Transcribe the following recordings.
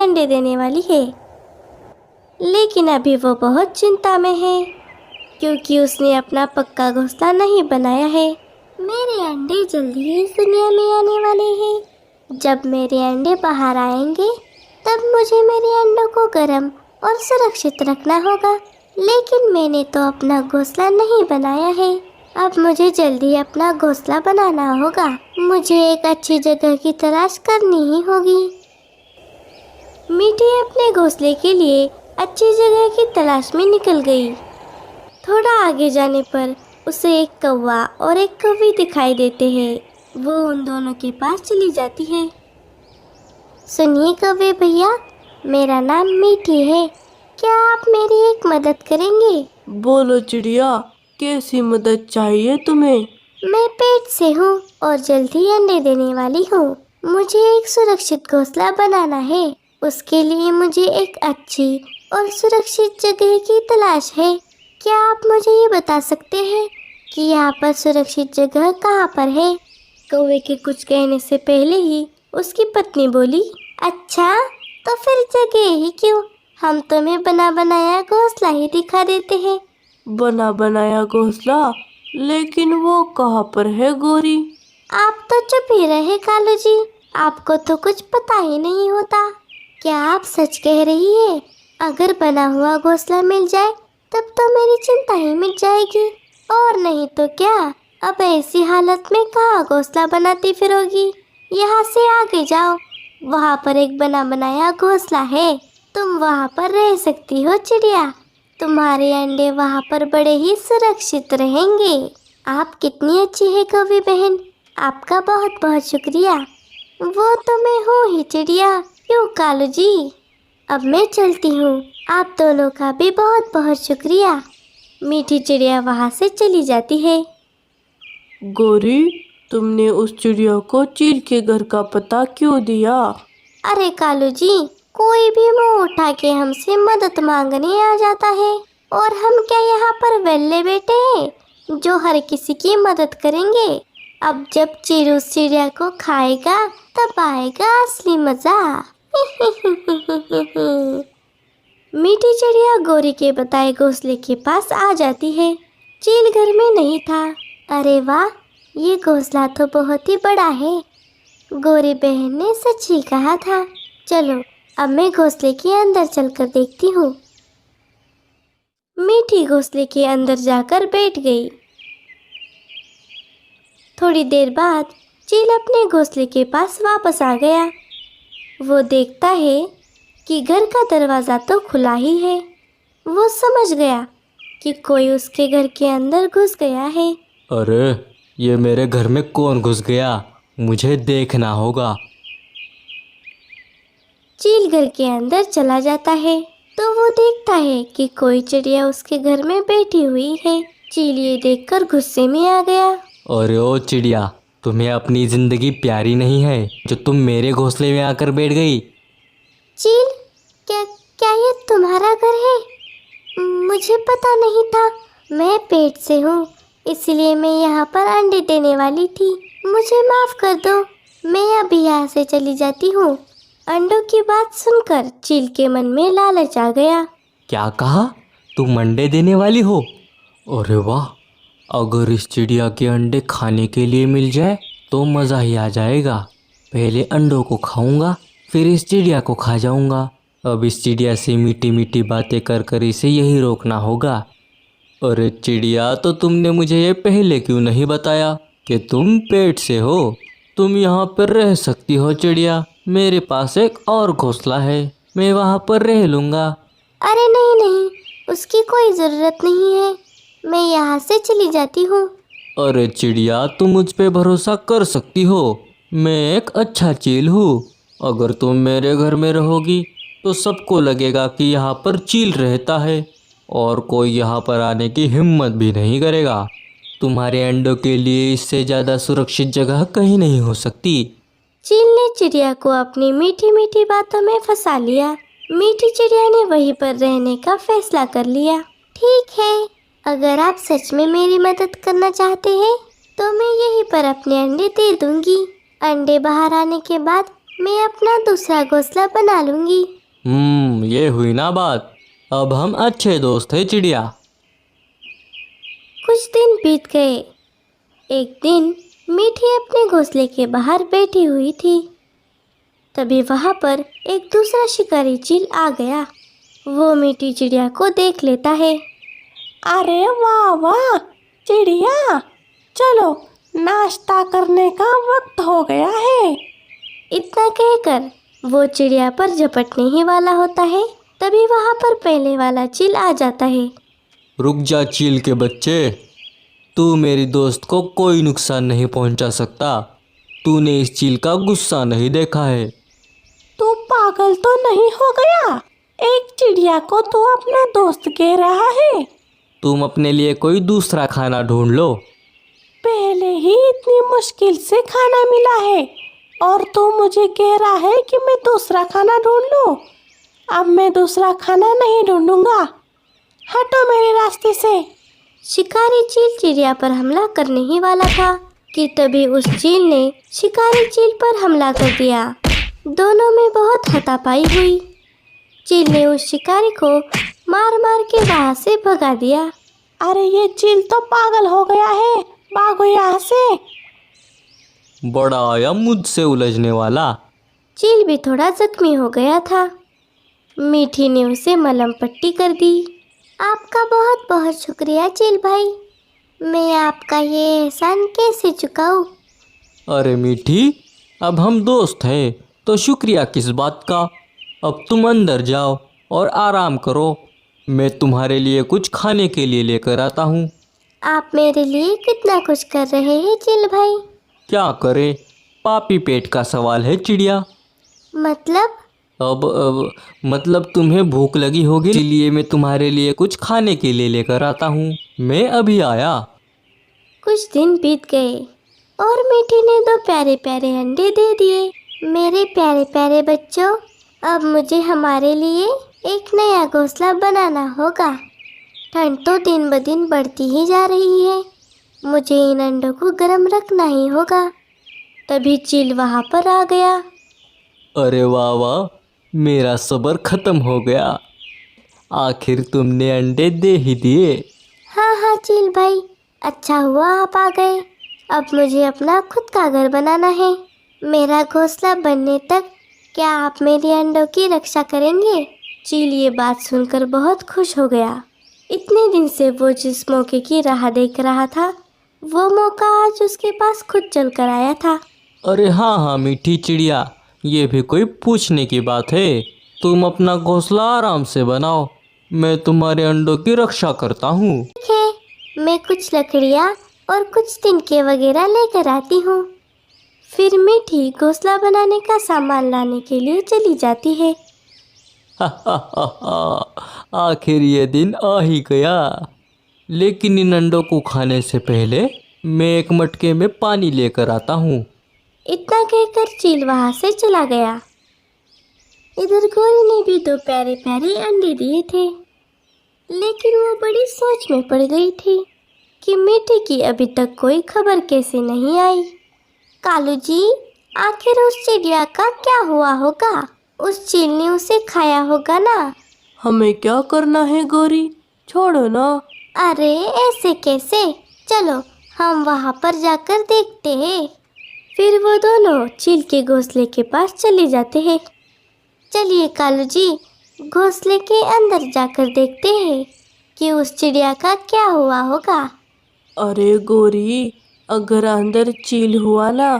अंडे देने वाली है। लेकिन अभी वो बहुत चिंता में है क्योंकि उसने अपना पक्का घोंसला नहीं बनाया है। मेरे अंडे जल्दी ही इस दुनिया में आने वाले हैं। जब मेरे अंडे बाहर आएंगे तब मुझे मेरे अंडों को गर्म और सुरक्षित रखना होगा। लेकिन मैंने तो अपना घोंसला नहीं बनाया है। अब मुझे जल्दी अपना घोंसला बनाना होगा। मुझे एक अच्छी जगह की तलाश करनी ही होगी। मीठी अपने घोंसले के लिए अच्छी जगह की तलाश में निकल गई। थोड़ा आगे जाने पर उसे एक कौवा और एक कौवी दिखाई देते हैं। वो उन दोनों के पास चली जाती है। सुनिए कौवे भैया, मेरा नाम मीठी है। क्या आप मेरी एक मदद करेंगे? बोलो चिड़िया, कैसी मदद चाहिए तुम्हें? मैं पेट से हूँ और जल्द ही अंडे देने वाली हूँ। मुझे एक सुरक्षित घोंसला बनाना है। उसके लिए मुझे एक अच्छी और सुरक्षित जगह की तलाश है। क्या आप मुझे ये बता सकते हैं कि यहाँ पर सुरक्षित जगह कहाँ पर है? कौवे के कुछ कहने से पहले ही उसकी पत्नी बोली, अच्छा तो फिर जगह ही क्यों, हम तुम्हें बना बनाया घोंसला ही दिखा देते हैं। बना बनाया घोंसला? लेकिन वो कहाँ पर है गोरी? आप तो चुप ही रहे कालू जी, आपको तो कुछ पता ही नहीं होता। क्या आप सच कह रही है? अगर बना हुआ घोंसला मिल जाए तब तो मेरी चिंता ही मिट जाएगी। और नहीं तो क्या, अब ऐसी हालत में कहाँ घोंसला बनाती फिरोगी। यहाँ से आगे जाओ, वहाँ पर एक बना बनाया घोंसला है। तुम वहाँ पर रह सकती हो चिड़िया। तुम्हारे अंडे वहाँ पर बड़े ही सुरक्षित रहेंगे। आप कितनी अच्छी है कौवी बहन, आपका बहुत बहुत शुक्रिया। वो तो मैं हूँ ही चिड़िया, क्यों कालू जी। अब मैं चलती हूँ, आप दोनों का भी बहुत बहुत शुक्रिया। मीठी चिड़िया वहाँ से चली जाती है। गोरी, तुमने उस चिड़िया को चील के घर का पता क्यों दिया? अरे कालू जी, कोई भी मुंह उठा के हमसे मदद मांगने आ जाता है, और हम क्या यहाँ पर वेल्ले बैठे हैं जो हर किसी की मदद करेंगे। अब जब चील उस चिड़िया को खाएगा तब आएगा असली मजा। मीठी चिड़िया गोरी के बताए घोंसले के पास आ जाती है। चील घर में नहीं था। अरे वाह, ये घोंसला तो बहुत ही बड़ा है। गोरी बहन ने सच ही कहा था। चलो अब मैं घोंसले के अंदर चलकर देखती हूँ। मीठी घोंसले के अंदर जाकर बैठ गई। थोड़ी देर बाद चील अपने घोंसले के पास वापस आ गया। वो देखता है कि घर का दरवाज़ा तो खुला ही है। वो समझ गया कि कोई उसके घर के अंदर घुस गया है। अरे, ये मेरे घर में कौन घुस गया? मुझे देखना होगा। चील घर के अंदर चला जाता है तो वो देखता है कि कोई चिड़िया उसके घर में बैठी हुई है। चील ये देखकर गुस्से में आ गया। अरे ओ चिड़िया, तुम्हें अपनी ज़िंदगी प्यारी नहीं है जो तुम मेरे घोंसले में आकर बैठ गई? चील, क्या ये तुम्हारा घर है? मुझे पता नहीं था। मैं पेट से हूँ, इसलिए मैं यहाँ पर अंडे देने वाली थी। मुझे माफ़ कर दो, मैं अभी यहाँ से चली जाती हूँ। अंडों की बात सुनकर चील के मन में लालच आ गया। क्या कहा? तुम अंडे देने वाली हो? अरे वाह, अगर इस चिड़िया के अंडे खाने के लिए मिल जाए तो मज़ा ही आ जाएगा। पहले अंडों को खाऊंगा, फिर इस चिड़िया को खा जाऊंगा। अब इस चिड़िया से मीठी मीठी बातें कर कर इसे यही रोकना होगा। अरे चिड़िया, तो तुमने मुझे ये पहले क्यों नहीं बताया कि तुम पेट से हो? तुम यहाँ पर रह सकती हो चिड़िया, मेरे पास एक और घोंसला है, मैं वहाँ पर रह लूँगा। अरे नहीं नहीं, उसकी कोई ज़रूरत नहीं है, मैं यहाँ से चली जाती हूँ। अरे चिड़िया, तुम मुझ पे भरोसा कर सकती हो, मैं एक अच्छा चील हूँ। अगर तुम मेरे घर में रहोगी तो सबको लगेगा कि यहाँ पर चील रहता है और कोई यहाँ पर आने की हिम्मत भी नहीं करेगा। तुम्हारे अंडों के लिए इससे ज़्यादा सुरक्षित जगह कहीं नहीं हो सकती। चील ने चिड़िया को अपनी मीठी मीठी बातों में फंसा लिया। मीठी चिड़िया ने वहीं पर रहने का फैसला कर लिया। ठीक है, अगर आप सच में मेरी मदद करना चाहते हैं तो मैं यहीं पर अपने अंडे दे दूंगी। अंडे बाहर आने के बाद मैं अपना दूसरा घोंसला बना लूंगी। ये हुई ना बात। अब हम अच्छे दोस्त हैं चिड़िया। कुछ दिन बीत गए। एक दिन मीठी अपने घोंसले के बाहर बैठी हुई थी। तभी वहां पर एक दूसरा शिकारी चील आ गया। वो मीठी चिड़िया को देख लेता है। अरे वाह वाह चिड़िया, चलो नाश्ता करने का वक्त हो गया है। इतना कहकर वो चिड़िया पर झपटने ही वाला होता है, तभी वहां पर पहले वाला चील आ जाता है। रुक जा चील के बच्चे, तू मेरी दोस्त को कोई नुकसान नहीं पहुंचा सकता। तूने इस चील का गुस्सा नहीं देखा है। तू पागल तो नहीं हो गया? एक चिड़िया को तू अपना दोस्त कह रहा है? तुम अपने लिए कोई दूसरा खाना ढूंढ लो। पहले ही इतनी मुश्किल से खाना मिला है और तू मुझे कह रहा है कि मैं दूसरा खाना ढूंढ लूं। अब मैं दूसरा खाना नहीं ढूंढूंगा, हटो मेरे रास्ते से। शिकारी चील चिड़िया पर हमला करने ही वाला था कि तभी उस चील ने शिकारी चील पर हमला कर दिया। दोनों में बहुत हाथापाई हुई। चील ने उस शिकारी को मार मार के वहां से भगा दिया। अरे ये चील तो पागल हो गया है, भागो यहाँ से। बड़ा आया मुझसे उलझने वाला। चील भी थोड़ा जख्मी हो गया था। मीठी ने उसे मलहम पट्टी कर दी। आपका बहुत बहुत शुक्रिया चील भाई, मैं आपका ये एहसान कैसे चुकाऊं? अरे मीठी, अब हम दोस्त हैं तो शुक्रिया किस बात का। अब तुम अंदर जाओ और आराम करो। मैं तुम्हारे लिए कुछ खाने के लिए लेकर आता हूँ। आप मेरे लिए कितना कुछ कर रहे हैं चील भाई। क्या करें, पापी पेट का सवाल है चिड़िया। मतलब? अब मतलब तुम्हें भूख लगी होगी, इसलिए मैं तुम्हारे लिए कुछ खाने के लिए लेकर आता हूँ। मैं अभी आया। कुछ दिन बीत गए और मीठी ने 2 प्यारे प्यारे अंडे दे दिए। मेरे प्यारे प्यारे बच्चों, अब मुझे हमारे लिए एक नया घोंसला बनाना होगा। ठंड तो दिन ब दिन बढ़ती ही जा रही है, मुझे इन अंडों को गर्म रखना ही होगा। तभी चील वहाँ पर आ गया। अरे वाह वाह, मेरा सब्र खत्म हो गया। आखिर तुमने अंडे दे ही दिए। हाँ हाँ चील भाई, अच्छा हुआ आप आ गए। अब मुझे अपना खुद का घर बनाना है। मेरा घोंसला बनने तक क्या आप मेरे अंडों की रक्षा करेंगे? चील ये बात सुनकर बहुत खुश हो गया। इतने दिन से वो जिस मौके की राह देख रहा था, वो मौका आज उसके पास खुद चल कर आया था। अरे हाँ हाँ मीठी चिड़िया, ये भी कोई पूछने की बात है। तुम अपना घोंसला आराम से बनाओ, मैं तुम्हारे अंडों की रक्षा करता हूँ। ठीक है, मैं कुछ लकड़ियाँ और कुछ तिनके वगैरह लेकर आती हूँ। फिर मीठी घोंसला बनाने का सामान लाने के लिए चली जाती है। आखिर ये दिन आ ही गया। लेकिन इन अंडों को खाने से पहले मैं एक मटके में पानी लेकर आता हूँ। इतना कहकर चील वहाँ से चला गया। इधर गोरी ने भी 2 प्यारे प्यारे अंडे दिए थे, लेकिन वो बड़ी सोच में पड़ गई थी कि मीठी की अभी तक कोई खबर कैसे नहीं आई। कालू जी, आखिर उस चिड़िया का क्या हुआ होगा? उस चील ने उसे खाया होगा ना? हमें क्या करना है गौरी, छोड़ो ना। अरे ऐसे कैसे, चलो हम वहाँ पर जाकर देखते हैं। फिर वो दोनों चील के घोंसले के पास चले जाते हैं। चलिए कालू जी, घोंसले के अंदर जाकर देखते हैं कि उस चिड़िया का क्या हुआ होगा। अरे गौरी, अगर अंदर चील हुआ ना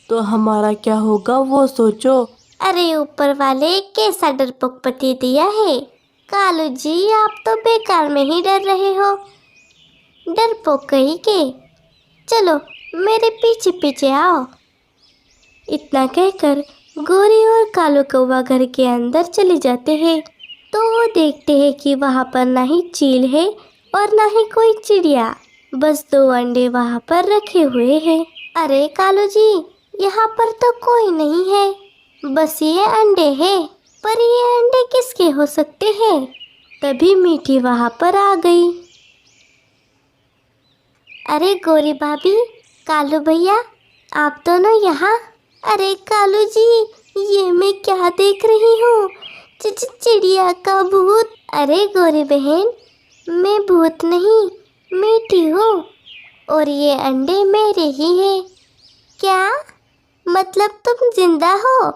तो हमारा क्या होगा वो सोचो। अरे ऊपर वाले कैसा डरपोक पति दिया है। कालू जी, आप तो बेकार में ही डर रहे हो, डरपोक कहीं के। चलो मेरे पीछे पीछे आओ। इतना कहकर गोरी और कालू कौवा घर के अंदर चले जाते हैं। तो वो देखते हैं कि वहाँ पर ना ही चील है और ना ही कोई चिड़िया, बस 2 अंडे वहाँ पर रखे हुए हैं। अरे कालू जी, यहाँ पर तो कोई नहीं है, बस ये अंडे हैं। पर ये अंडे किसके हो सकते हैं? तभी मीठी वहाँ पर आ गई। अरे गोरी भाभी, कालू भैया, आप दोनों यहाँ? अरे कालू जी, ये मैं क्या देख रही हूँ? चिड़िया का भूत। अरे गोरी बहन, मैं भूत नहीं, मीठी हूँ और ये अंडे मेरे ही हैं। क्या मतलब तुम जिंदा हो?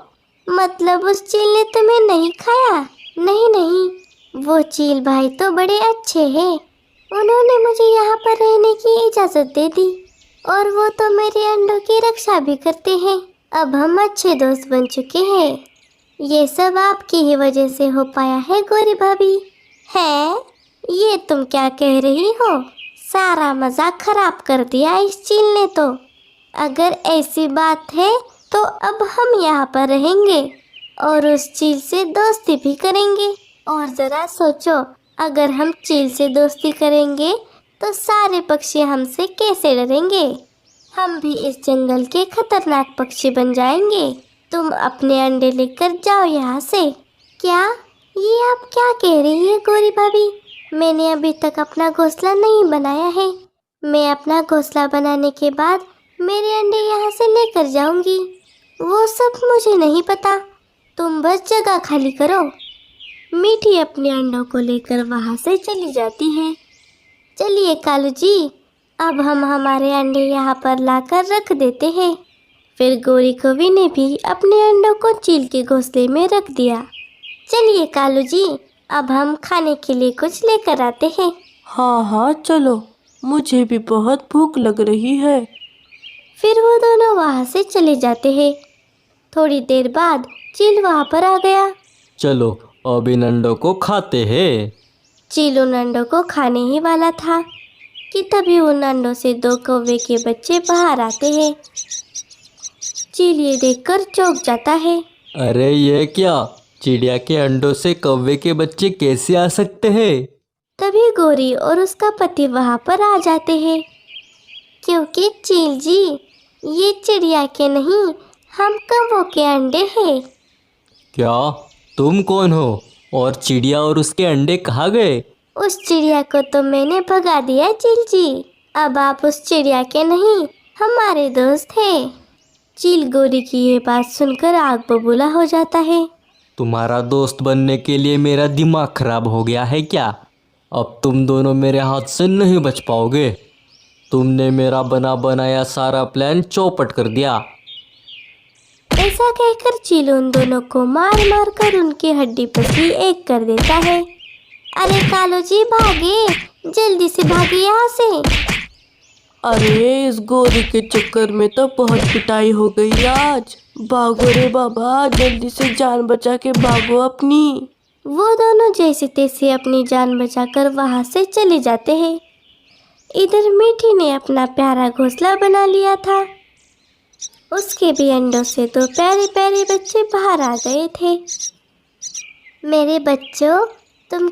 मतलब उस चील ने तुम्हें नहीं खाया? नहीं नहीं, वो चील भाई तो बड़े अच्छे हैं, उन्होंने मुझे यहाँ पर रहने की इजाज़त दे दी और वो तो मेरे अंडों की रक्षा भी करते हैं। अब हम अच्छे दोस्त बन चुके हैं। ये सब आपकी ही वजह से हो पाया है गोरी भाभी। है? ये तुम क्या कह रही हो? सारा मज़ाक खराब कर दिया इस चील ने तो। अगर ऐसी बात है तो अब हम यहाँ पर रहेंगे और उस चील से दोस्ती भी करेंगे। और ज़रा सोचो, अगर हम चील से दोस्ती करेंगे तो सारे पक्षी हमसे कैसे डरेंगे? हम भी इस जंगल के खतरनाक पक्षी बन जाएंगे। तुम अपने अंडे लेकर जाओ यहाँ से। क्या? ये आप क्या कह रही है गोरी भाभी? मैंने अभी तक अपना घोंसला नहीं बनाया है। मैं अपना घोंसला बनाने के बाद मेरे अंडे यहाँ से लेकर जाऊंगी। वो सब मुझे नहीं पता, तुम बस जगह खाली करो। मीठी अपने अंडों को लेकर वहाँ से चली जाती है। चलिए कालू जी, अब हम हमारे अंडे यहाँ पर लाकर रख देते हैं। फिर गोरी कौवी ने भी अपने अंडों को चील के घोंसले में रख दिया। चलिए कालू जी, अब हम खाने के लिए कुछ लेकर आते हैं। हाँ हाँ चलो, मुझे भी बहुत भूख लग रही है। फिर वो दोनों वहाँ से चले जाते हैं। थोड़ी देर बाद चील वहाँ पर आ गया। चलो अब इन अंडों को खाते हैं। चील उन अंडों को खाने ही वाला था कि तभी उन अंडों से दो कौवे के बच्चे बाहर आते हैं। चील ये देखकर चौंक जाता है। अरे ये क्या, चिड़िया के अंडों से कौवे के बच्चे कैसे आ सकते हैं? तभी गोरी और उसका पति वहाँ पर आ जाते हैं। क्योंकि चील जी, ये चिड़िया के नहीं, हम कौवों के अंडे हैं। क्या? तुम कौन हो और चिड़िया और उसके अंडे कहाँ गए? उस चिड़िया को तो मैंने भगा दिया चील जी। अब आप उस चिड़िया के नहीं, हमारे दोस्त हैं। चील गोरी की ये बात सुनकर आग बबूला हो जाता है। तुम्हारा दोस्त बनने के लिए मेरा दिमाग खराब हो गया है क्या? अब तुम दोनों मेरे हाथ से नहीं बच पाओगे। तुमने मेरा बना बनाया सारा प्लान चौपट कर दिया। ऐसा कहकर चील उन दोनों को मार मार कर उनकी हड्डी पसली एक कर देता है। अरे कालू जी भागे, जल्दी से भागे यहाँ से। अरे इस गोरी के चक्कर में तो बहुत पिटाई हो गई आज। भागो रे बाबा, जल्दी से जान बचा के भागो अपनी। वो दोनों जैसे तैसे अपनी जान बचाकर वहाँ से चले जाते हैं। इधर मीठी ने अपना प्यारा घोंसला बना लिया था। उसके भी अंडों से दो प्यारे प्यारे बच्चे बाहर आ गए थे। मेरे बच्चों, तुम